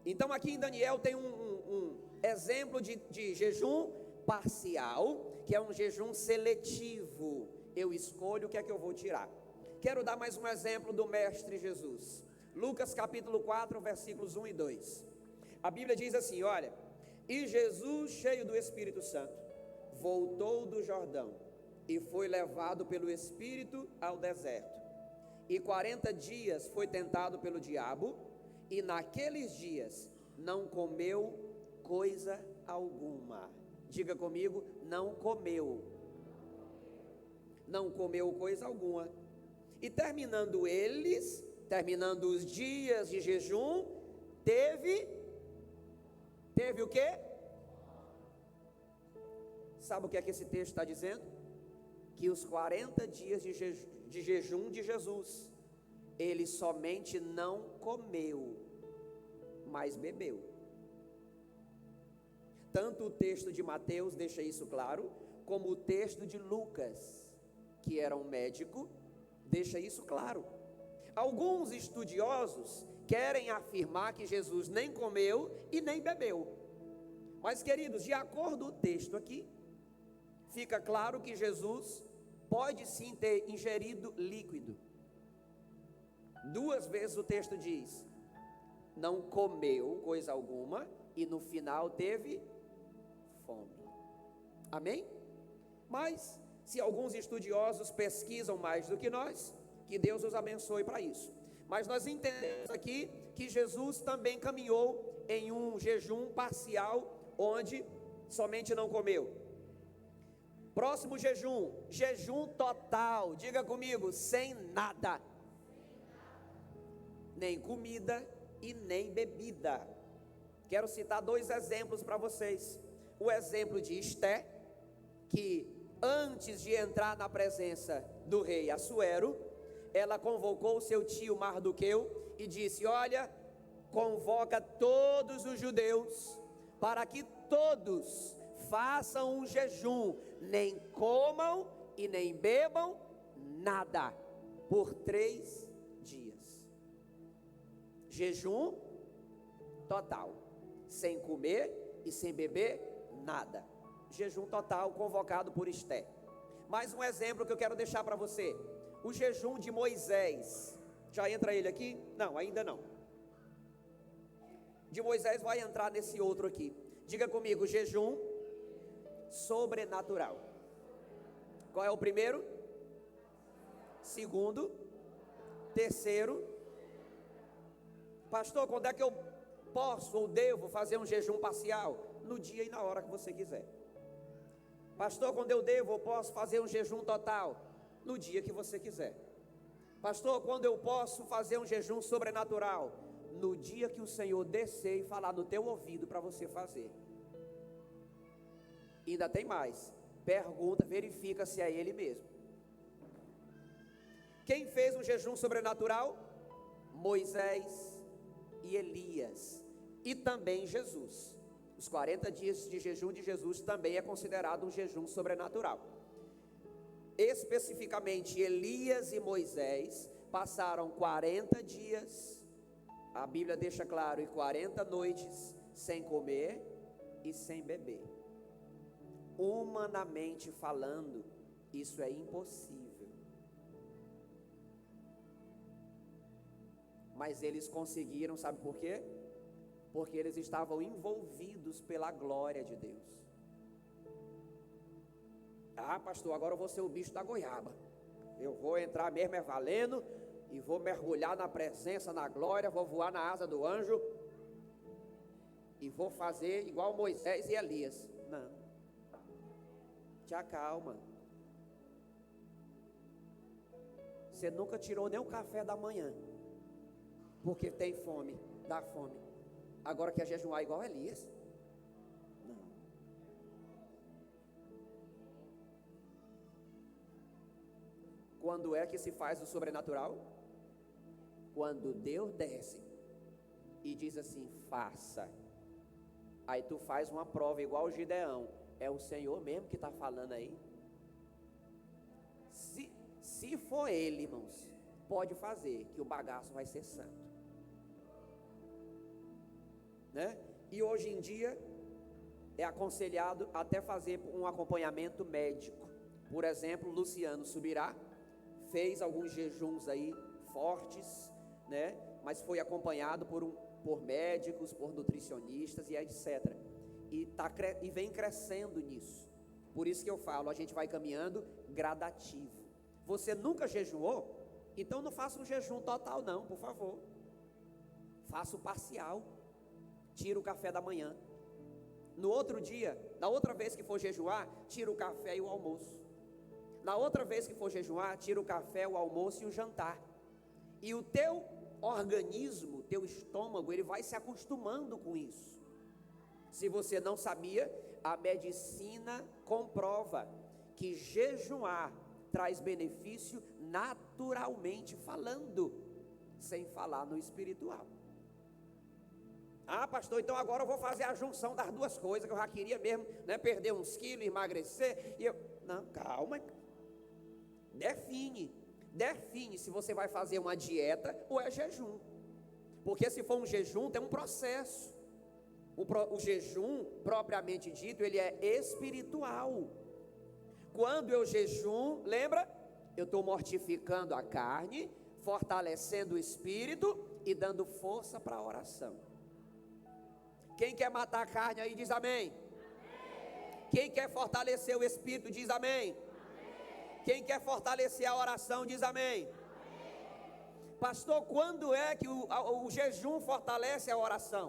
Então aqui em Daniel tem um exemplo de jejum parcial, que é um jejum seletivo. Eu escolho o que é que eu vou tirar. Quero dar mais um exemplo do Mestre Jesus. Lucas capítulo 4, versículos 1 e 2. A Bíblia diz assim, olha: e Jesus, cheio do Espírito Santo, voltou do Jordão e foi levado pelo Espírito ao deserto. E 40 dias foi tentado pelo diabo, e naqueles dias não comeu coisa alguma. Diga comigo: não comeu. Não comeu coisa alguma. E terminando os dias de jejum, teve o quê? Sabe o que é que esse texto está dizendo? Que os 40 dias de jejum de Jesus, ele somente não comeu, mas bebeu. Tanto o texto de Mateus deixa isso claro, como o texto de Lucas, que era um médico, deixa isso claro. Alguns estudiosos querem afirmar que Jesus nem comeu e nem bebeu. Mas, queridos, de acordo com o texto aqui, fica claro que Jesus pode sim ter ingerido líquido. 2 vezes o texto diz: não comeu coisa alguma, e no final teve fome. Amém? Mas, se alguns estudiosos pesquisam mais do que nós, que Deus os abençoe para isso. Mas nós entendemos aqui que Jesus também caminhou em um jejum parcial, onde somente não comeu. Próximo jejum, jejum total. Diga comigo, sem nada. Nem comida e nem bebida. Quero citar 2 exemplos para vocês. O exemplo de Esté, que antes de entrar na presença do rei Assuero, ela convocou seu tio Mardoqueu e disse: olha, convoca todos os judeus para que todos façam um jejum, nem comam e nem bebam nada por 3 dias. Jejum total, sem comer e sem beber nada. Jejum total convocado por Esté. Mais um exemplo que eu quero deixar para você: o jejum de Moisés. Já entra ele aqui? Não, ainda não. De Moisés vai entrar nesse outro aqui. Diga comigo, jejum sobrenatural. Qual é o primeiro? Segundo? Terceiro? Pastor, quando é que eu posso ou devo fazer um jejum parcial? No dia e na hora que você quiser. Pastor, quando eu devo ou posso fazer um jejum total? No dia que você quiser. Pastor, quando eu posso fazer um jejum sobrenatural? No dia que o Senhor descer e falar no teu ouvido para você fazer. E ainda tem mais. Pergunta, verifica se é Ele mesmo. Quem fez um jejum sobrenatural? Moisés e Elias. E também Jesus. Os 40 dias de jejum de Jesus também é considerado um jejum sobrenatural. Especificamente Elias e Moisés passaram 40 dias, a Bíblia deixa claro, e 40 noites sem comer e sem beber. Humanamente falando, isso é impossível. Mas eles conseguiram, sabe por quê? Porque eles estavam envolvidos pela glória de Deus. Ah, pastor, agora eu vou ser o bicho da goiaba. Eu vou entrar mesmo valendo e vou mergulhar na presença, na glória, vou voar na asa do anjo e vou fazer igual Moisés e Elias. Não. Te acalma. Você nunca tirou nem o café da manhã porque tem fome, dá fome. Agora quer jejuar igual Elias? Não. Quando é que se faz o sobrenatural? Quando Deus desce e diz assim, faça. Aí tu faz uma prova igual o Gideão. É o Senhor mesmo que está falando aí? Se for Ele, irmãos, pode fazer, que o bagaço vai ser santo. Né? E hoje em dia é aconselhado até fazer um acompanhamento médico. Por exemplo, Luciano Subirá fez alguns jejuns aí fortes, né? Mas foi acompanhado por médicos, por nutricionistas e etc. E vem crescendo nisso. Por isso que eu falo, a gente vai caminhando gradativo. Você nunca jejuou? Então não faça um jejum total não, por favor. Faça o parcial. Tira o café da manhã. No outro dia, na outra vez que for jejuar, tira o café e o almoço. Na outra vez que for jejuar, tira o café, o almoço e o jantar. E o teu organismo, o teu estômago, ele vai se acostumando com isso. Se você não sabia, a medicina comprova que jejuar traz benefício naturalmente falando, sem falar no espiritual. Ah, pastor, então agora eu vou fazer a junção das duas coisas, que eu já queria mesmo, né, perder uns quilos, emagrecer, não, calma, define se você vai fazer uma dieta ou é jejum, porque se for um jejum tem um processo, o jejum, propriamente dito, ele é espiritual. Quando eu jejum, lembra? Eu estou mortificando a carne, fortalecendo o espírito e dando força para a oração. Quem quer matar a carne aí diz amém. Quem quer fortalecer o espírito diz amém. Quem quer fortalecer a oração diz amém. Pastor, quando é que o jejum fortalece a oração?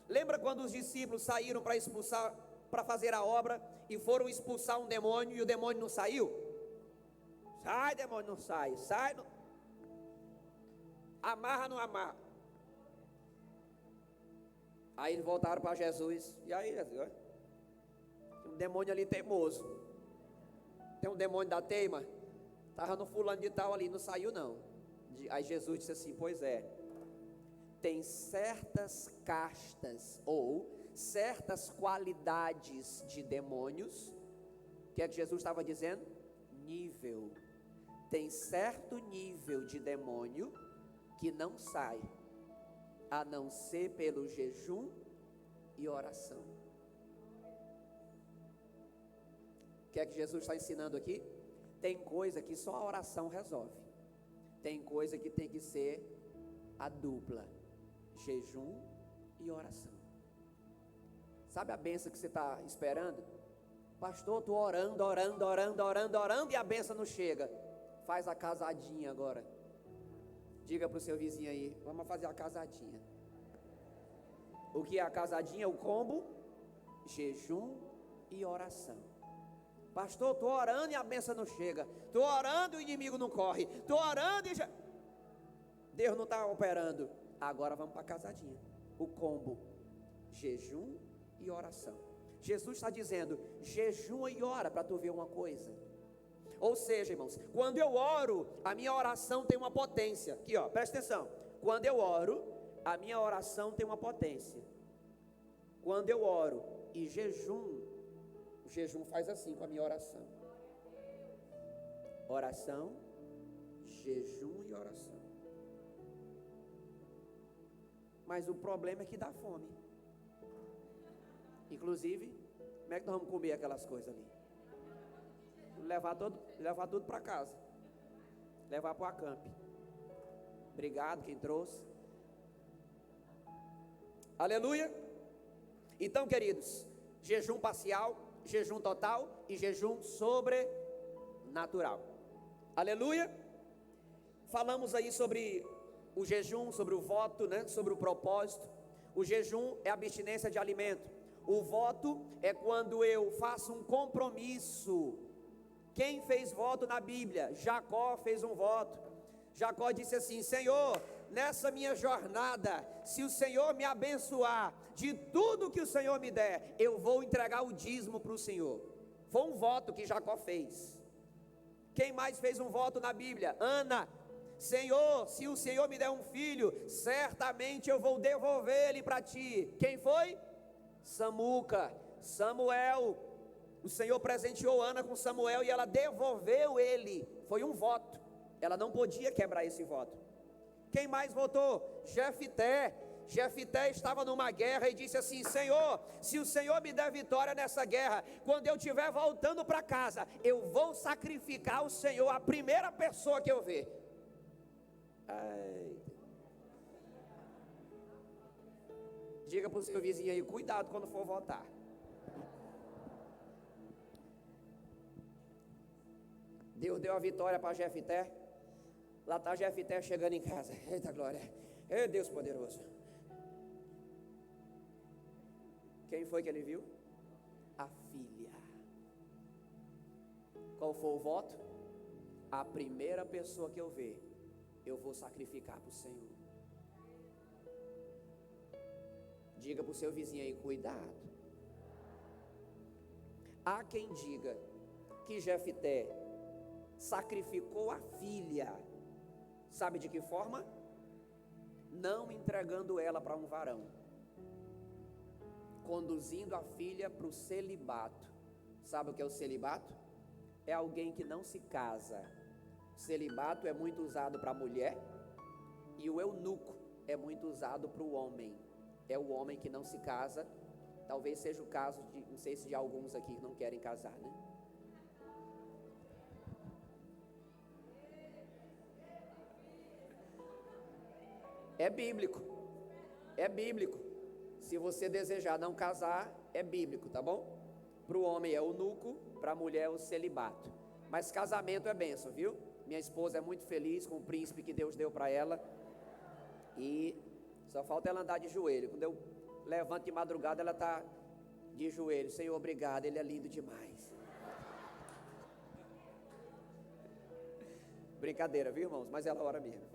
Lembra quando os discípulos saíram para expulsar, para fazer a obra, e foram expulsar um demônio, e o demônio não saiu? Sai, demônio, não sai, sai, não... amarra, não amarra. Aí eles voltaram para Jesus, e aí, Jesus, tem um demônio ali teimoso, tem um demônio da teima, estava no fulano de tal ali, não saiu não. Aí Jesus disse assim, pois é, tem certas castas, ou certas qualidades de demônios. O que é que Jesus estava dizendo? Nível. Tem certo nível de demônio que não sai, a não ser pelo jejum e oração. O que é que Jesus está ensinando aqui? Tem coisa que só a oração resolve. Tem coisa que tem que ser a dupla, jejum e oração. Sabe a bênção que você está esperando? Pastor, estou orando, e a bênção não chega. Faz a casadinha agora. Diga para o seu vizinho aí, vamos fazer a casadinha. O que é a casadinha? O combo, jejum e oração. Pastor, estou orando e a bênção não chega. Estou orando e o inimigo não corre. Estou orando e Deus não está operando. Agora vamos para a casadinha. O combo, jejum e oração. Jesus está dizendo, jejua e ora para tu ver uma coisa. Ou seja, irmãos, quando eu oro, a minha oração tem uma potência. Aqui ó, presta atenção. Quando eu oro, a minha oração tem uma potência. Quando eu oro e jejum, o jejum faz assim com a minha oração. Oração, jejum e oração. Mas o problema é que dá fome. Inclusive, como é que nós vamos comer aquelas coisas ali? Levar tudo para casa. Levar para o acampe. Obrigado quem trouxe. Aleluia. Então, queridos, jejum parcial, jejum total e jejum sobrenatural. Aleluia. Falamos aí sobre o jejum, sobre o voto, né? Sobre o propósito. O jejum é abstinência de alimento. O voto é quando eu faço um compromisso. Quem fez voto na Bíblia? Jacó fez um voto. Jacó disse assim, Senhor, nessa minha jornada, se o Senhor me abençoar, de tudo que o Senhor me der, eu vou entregar o dízimo para o Senhor. Foi um voto que Jacó fez. Quem mais fez um voto na Bíblia? Ana. Senhor, se o Senhor me der um filho, certamente eu vou devolver ele para ti. Quem foi? Samuca. Samuel. O Senhor presenteou Ana com Samuel e ela devolveu ele. Foi um voto. Ela não podia quebrar esse voto. Quem mais votou? Jefité. Jefité estava numa guerra e disse assim, Senhor, se o Senhor me der vitória nessa guerra, quando eu estiver voltando para casa, eu vou sacrificar ao Senhor a primeira pessoa que eu ver. Ai. Diga para o seu vizinho aí, cuidado quando for votar. Deus deu a vitória para Jefité. Lá está Jefité chegando em casa. Eita glória. Ei Deus poderoso. Quem foi que ele viu? A filha. Qual foi o voto? A primeira pessoa que eu ver, eu vou sacrificar para o Senhor. Diga para o seu vizinho aí, cuidado. Há quem diga que Jefité sacrificou a filha. Sabe de que forma? Não entregando ela para um varão, conduzindo a filha para o celibato. Sabe o que é o celibato? É alguém que não se casa. O celibato é muito usado para a mulher e o eunuco é muito usado para o homem. É o homem que não se casa. Talvez seja o caso de, não sei se de alguns aqui que não querem casar, né? É bíblico. É bíblico. Se você desejar não casar, é bíblico, tá bom? Para o homem é o eunuco, para a mulher é o celibato. Mas casamento é bênção, viu? Minha esposa é muito feliz com o príncipe que Deus deu para ela. E só falta ela andar de joelho. Quando eu levanto de madrugada, ela está de joelho. Senhor, obrigado, ele é lindo demais. Brincadeira, viu, irmãos? Mas ela ora mesmo.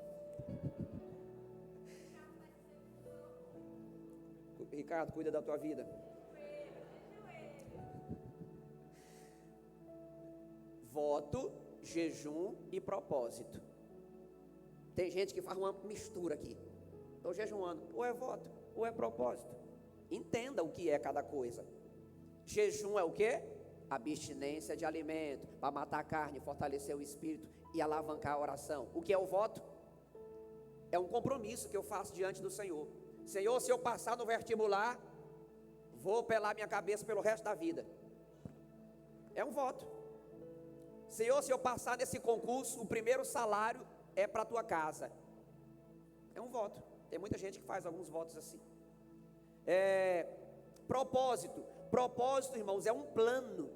Ricardo, cuida da tua vida. Voto, jejum e propósito. Tem gente que faz uma mistura aqui. Estou jejuando, ou é voto, ou é propósito. Entenda o que é cada coisa. Jejum é o quê? Abstinência de alimento, para matar a carne, fortalecer o espírito e alavancar a oração. O que é o voto? É um compromisso que eu faço diante do Senhor. Senhor, se eu passar no vestibular, vou pelar minha cabeça pelo resto da vida. É um voto. Senhor, se eu passar nesse concurso, o primeiro salário é para a tua casa. É um voto. Tem muita gente que faz alguns votos assim. Propósito. Propósito, irmãos, é um plano.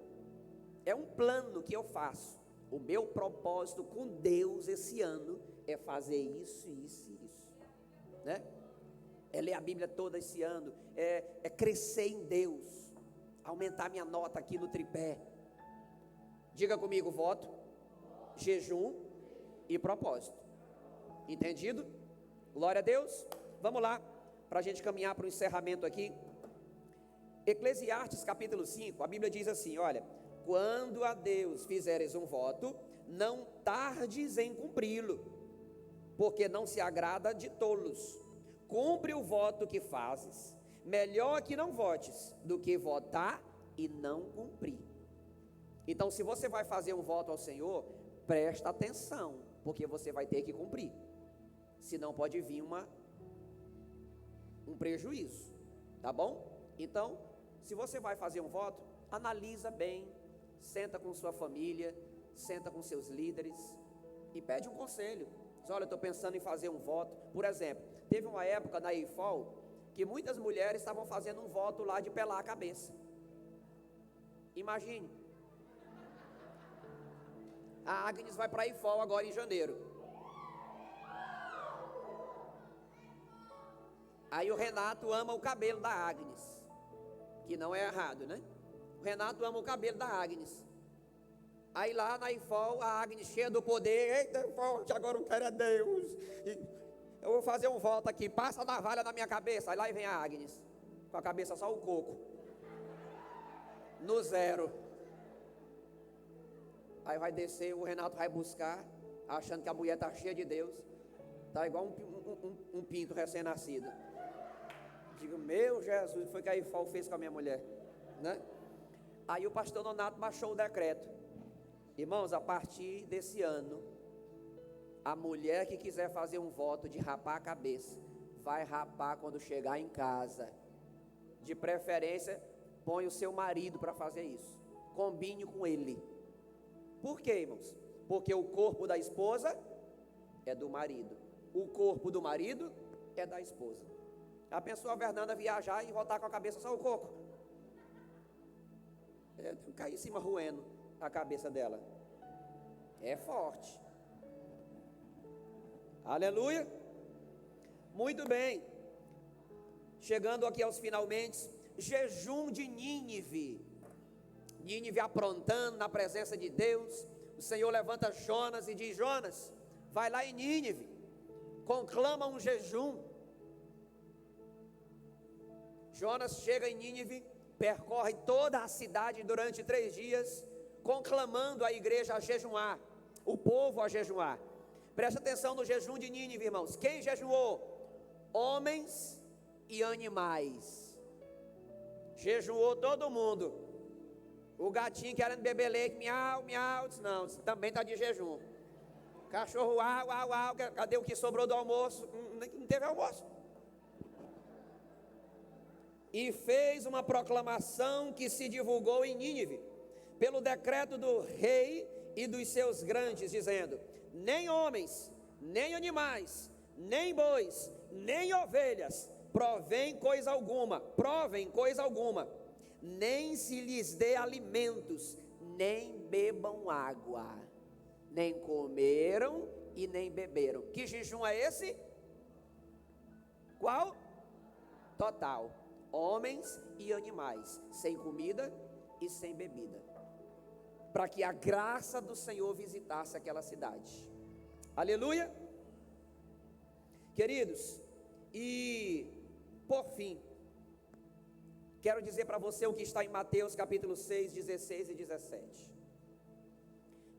É um plano que eu faço. O meu propósito com Deus esse ano é fazer isso, isso e isso, né? É ler a Bíblia toda esse ano, é crescer em Deus, aumentar minha nota aqui no tripé. Diga comigo: voto, jejum e propósito. Entendido? Glória a Deus. Vamos lá, para a gente caminhar para o encerramento aqui. Eclesiastes capítulo 5, a Bíblia diz assim: olha, quando a Deus fizeres um voto, não tardes em cumpri-lo, porque não se agrada de tolos. Cumpre o voto que fazes. Melhor que não votes do que votar e não cumprir. Então, se você vai fazer um voto ao Senhor, presta atenção, porque você vai ter que cumprir. Senão pode vir um prejuízo, tá bom? Então, se você vai fazer um voto, analisa bem, senta com sua família, senta com seus líderes e pede um conselho. Diz: olha, eu estou pensando em fazer um voto. Por exemplo, teve uma época na IFOL que muitas mulheres estavam fazendo um voto lá de pelar a cabeça. Imagine. A Agnes vai para a IFOL agora em janeiro. Aí o Renato ama o cabelo da Agnes, que não é errado, né? O Renato ama o cabelo da Agnes. Aí lá na IFOL, a Agnes cheia do poder: eita, forte, agora eu quero é Deus. Eu vou fazer um voto aqui, passa a navalha na minha cabeça. Aí lá vem a Agnes, com a cabeça só o coco, no zero. Aí vai descer, o Renato vai buscar, achando que a mulher está cheia de Deus. Está igual um pinto recém-nascido. Digo: meu Jesus, foi que a IFOL fez com a minha mulher, né? Aí o pastor Nonato baixou o decreto: irmãos, a partir desse ano, a mulher que quiser fazer um voto de rapar a cabeça, vai rapar quando chegar em casa. De preferência, põe o seu marido para fazer isso. Combine com ele. Por quê, irmãos? Porque o corpo da esposa é do marido. O corpo do marido é da esposa. A pessoa, a Fernanda, viajar e voltar com a cabeça só o coco. Cair em cima roendo a cabeça dela. É forte. Aleluia. Muito bem. Chegando aqui aos finalmente. Jejum de Nínive. Nínive aprontando na presença de Deus. O Senhor levanta Jonas e diz: Jonas, vai lá em Nínive, conclama um jejum. Jonas chega em Nínive, percorre toda a cidade durante 3 dias, conclamando a igreja a jejuar, o povo a jejuar. Presta atenção no jejum de Nínive, irmãos. Quem jejuou? Homens e animais. Jejuou todo mundo. O gatinho querendo beber leite, miau, miau, disse: não, também está de jejum. Cachorro, uau, uau, uau, cadê o que sobrou do almoço? Não teve almoço. E fez uma proclamação que se divulgou em Nínive, pelo decreto do rei e dos seus grandes, dizendo: nem homens, nem animais, nem bois, nem ovelhas, provem coisa alguma, nem se lhes dê alimentos, nem bebam água. nem comeram e nem beberam. Que jejum é esse? Qual? Total. Homens e animais, sem comida e sem bebida, para que a graça do Senhor visitasse aquela cidade. Aleluia. Queridos, e por fim, quero dizer para você o que está em Mateus capítulo 6, 16 e 17.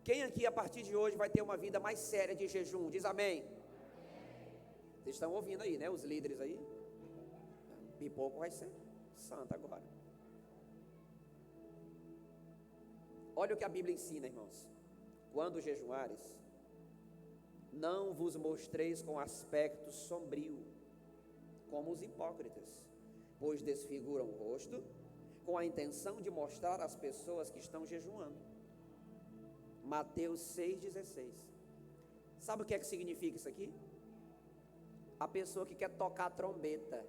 Quem aqui a partir de hoje vai ter uma vida mais séria de jejum? Diz amém. Vocês estão ouvindo aí, né? Os líderes aí. Pipoco vai ser santo agora. Olha o que a Bíblia ensina, irmãos. Quando jejuares, não vos mostreis com aspecto sombrio, como os hipócritas, pois desfiguram o rosto, com a intenção de mostrar às pessoas que estão jejuando. Mateus 6,16. Sabe o que é que significa isso aqui? A pessoa que quer tocar a trombeta.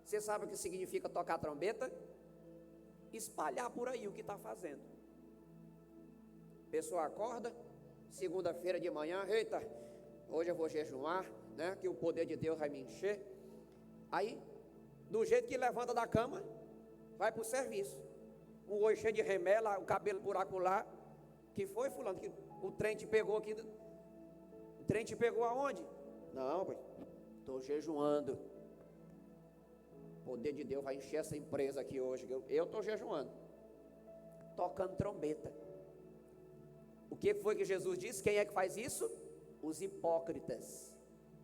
Você sabe o que significa tocar a trombeta? Espalhar por aí o que está fazendo. A pessoa acorda, segunda-feira de manhã, eita, hoje eu vou jejuar, né? Que o poder de Deus vai me encher. Aí, do jeito que levanta da cama, vai para o serviço. Um olho cheio de remela, o cabelo por acolá. Que foi, fulano? Que o trem te pegou aqui. O trem te pegou aonde? Não, pai, estou jejuando. O poder de Deus vai encher essa empresa aqui hoje. Eu estou jejuando. Tocando trombeta. O que foi que Jesus disse? Quem é que faz isso? Os hipócritas,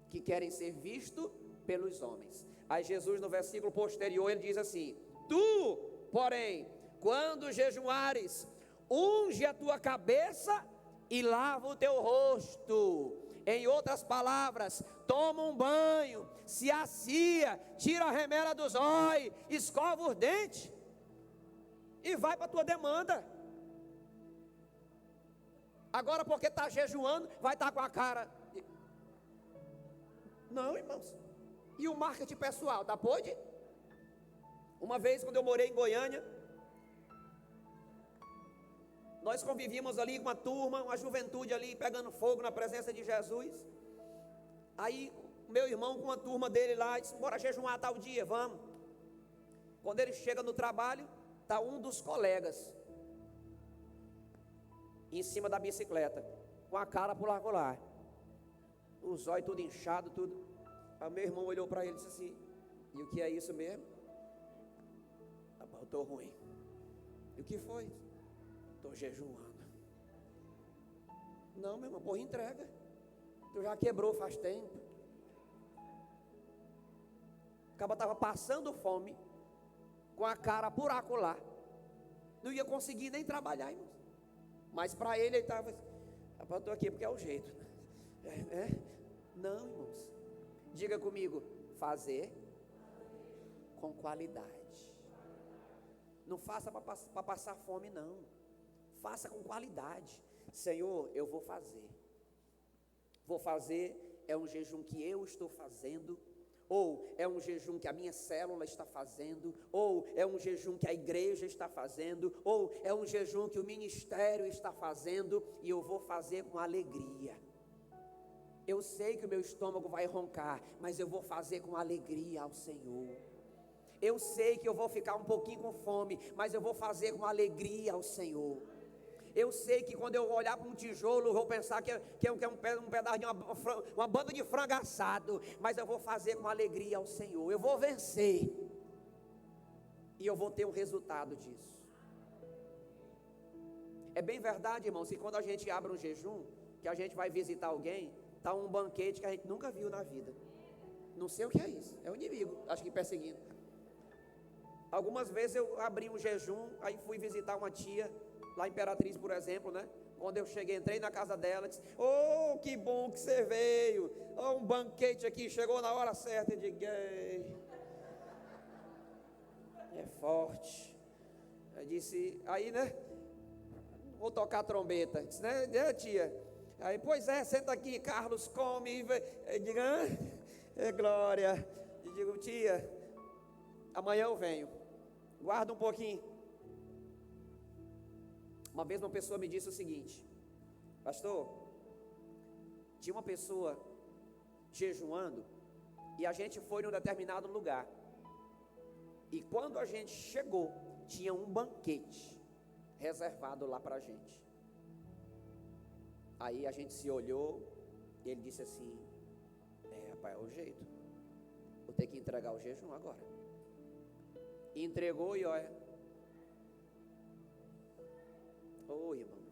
que querem ser vistos pelos homens. Aí Jesus, no versículo posterior, ele diz assim: tu, porém, quando jejuares, unge a tua cabeça e lava o teu rosto. Em outras palavras, toma um banho, se assia, tira a remela dos olhos, escova os dentes e vai para a tua demanda. Agora, porque está jejuando, vai estar com a cara. Não, irmãos. E o marketing pessoal, tá pode? Uma vez, quando eu morei em Goiânia, nós convivíamos ali com uma turma, uma juventude ali, pegando fogo na presença de Jesus. Aí, meu irmão com uma turma dele lá, disse: bora jejuar tal dia, vamos. Quando ele chega no trabalho, está um dos colegas em cima da bicicleta, com a cara por lá, os olhos tudo inchado, tudo. Aí meu irmão olhou para ele e disse assim: e o que é isso mesmo? Eu estou ruim. E o que foi? Estou jejuando. Não, meu irmão, porra, entrega. Tu já quebrou faz tempo. O cara estava passando fome, com a cara por acolá, não ia conseguir nem trabalhar, irmão. Mas para ele estava: eu estou aqui porque é o jeito. Não, irmãos. Diga comigo: fazer com qualidade. Não faça para passar fome, não. Faça com qualidade. Senhor, eu vou fazer. Vou fazer, é um jejum que eu estou fazendo, ou é um jejum que a minha célula está fazendo, ou é um jejum que a igreja está fazendo, ou é um jejum que o ministério está fazendo, e eu vou fazer com alegria. Eu sei que o meu estômago vai roncar, mas eu vou fazer com alegria ao Senhor. Eu sei que eu vou ficar um pouquinho com fome, mas eu vou fazer com alegria ao Senhor. Eu sei que quando eu olhar para um tijolo, eu vou pensar que é um pedaço de uma banda de frango assado, mas eu vou fazer com alegria ao Senhor. Eu vou vencer, e eu vou ter um resultado disso. É bem verdade, irmãos, que quando a gente abre um jejum, que a gente vai visitar alguém, está um banquete que a gente nunca viu na vida. Não sei o que é isso, é o inimigo, acho que perseguindo. Algumas vezes eu abri um jejum, aí fui visitar uma tia, lá em Imperatriz, por exemplo, né? Quando eu cheguei, entrei na casa dela, disse: oh, que bom que você veio, oh, um banquete aqui, chegou na hora certa. Eu digo: é forte. Eu disse, aí, né? Vou tocar a trombeta. Disse, né, tia? Aí, pois é, senta aqui, Carlos, come. Eu digo: é glória. Eu digo: tia, amanhã eu venho, guarda um pouquinho. Uma vez uma pessoa me disse o seguinte: Pastor, tinha uma pessoa jejuando e a gente foi num determinado lugar. E quando a gente chegou, tinha um banquete reservado lá pra gente. Aí a gente se olhou e ele disse assim: rapaz, é o jeito, vou ter que entregar o jejum agora. E entregou e olha, irmãos,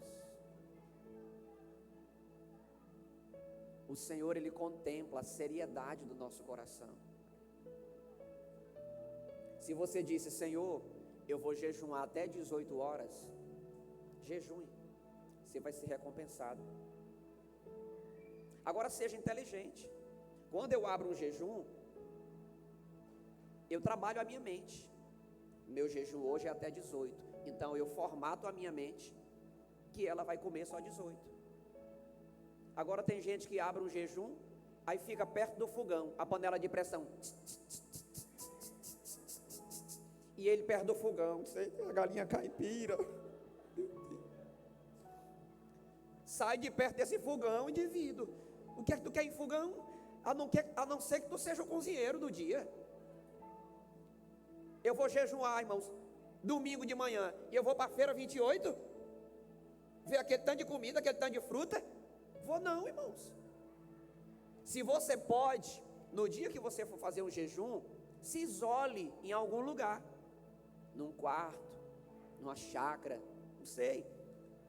o Senhor, Ele contempla a seriedade do nosso coração. Se você disse: Senhor, eu vou jejuar até 18 horas, jejue, você vai ser recompensado. Agora seja inteligente. Quando eu abro um jejum, eu trabalho a minha mente. Meu jejum hoje é até 18, então eu formato a minha mente que ela vai comer só 18. Agora tem gente que abre um jejum, aí fica perto do fogão, a panela de pressão, e ele perto do fogão, a galinha caipira, sai de perto desse fogão, indivíduo. O que é que tu quer em fogão? A não ser que tu seja o cozinheiro do dia. Eu vou jejuar, irmãos, domingo de manhã, e eu vou para a feira 28, ver aquele tanto de comida, aquele tanto de fruta. Vou não, irmãos. Se você pode, no dia que você for fazer um jejum, se isole em algum lugar, num quarto, numa chácara, não sei.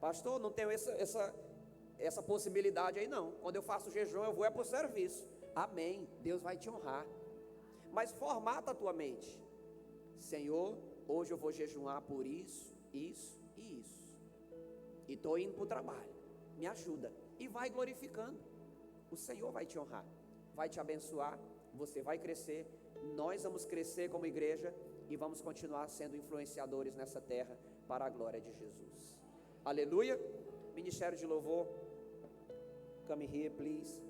Pastor, não tenho essa possibilidade aí não. Quando eu faço jejum, eu vou para o serviço. Amém, Deus vai te honrar. Mas formata a tua mente: Senhor, hoje eu vou jejuar por isso, isso e isso, e estou indo para o trabalho, me ajuda. E vai glorificando. O Senhor vai te honrar, vai te abençoar, você vai crescer, nós vamos crescer como igreja e vamos continuar sendo influenciadores nessa terra para a glória de Jesus. Aleluia. Ministério de louvor, come here please.